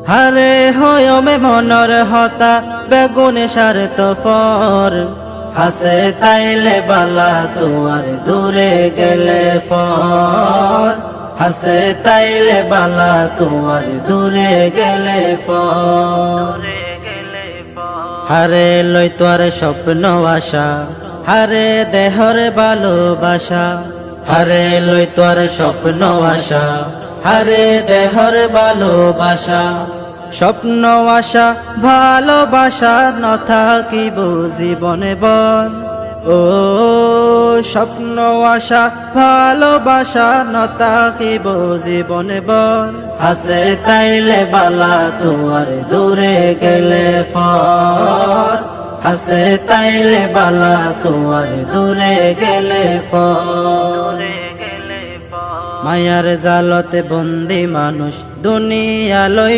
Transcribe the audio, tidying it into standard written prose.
হারে হয় মে মনর হতা বেগুনে সারত পর হাসে তাইলে বালা তোমার দূরে গেলে পর হাসে তাইলে বালা তোমার দূরে গেলে পর হারে লই তোর স্বপ্ন আশা হারে দেহর ভালোবাসা হারে লই তোর স্বপ্ন আশা হারে দেহর ভালোবাসা স্বপ্ন আশা ভালোবাসা ন থাকিব জীবনে বন ও স্বপ্ন আশা ভালোবাসা ন থাকিব জীবনে বন হাসে তাইলে বালা তোমার দূরে গেলে ফর হাসে তাইলে বালা তোমার দূরে গেলে ফর মায়ার জালতে বন্দি মানুষ দুনিয়া লই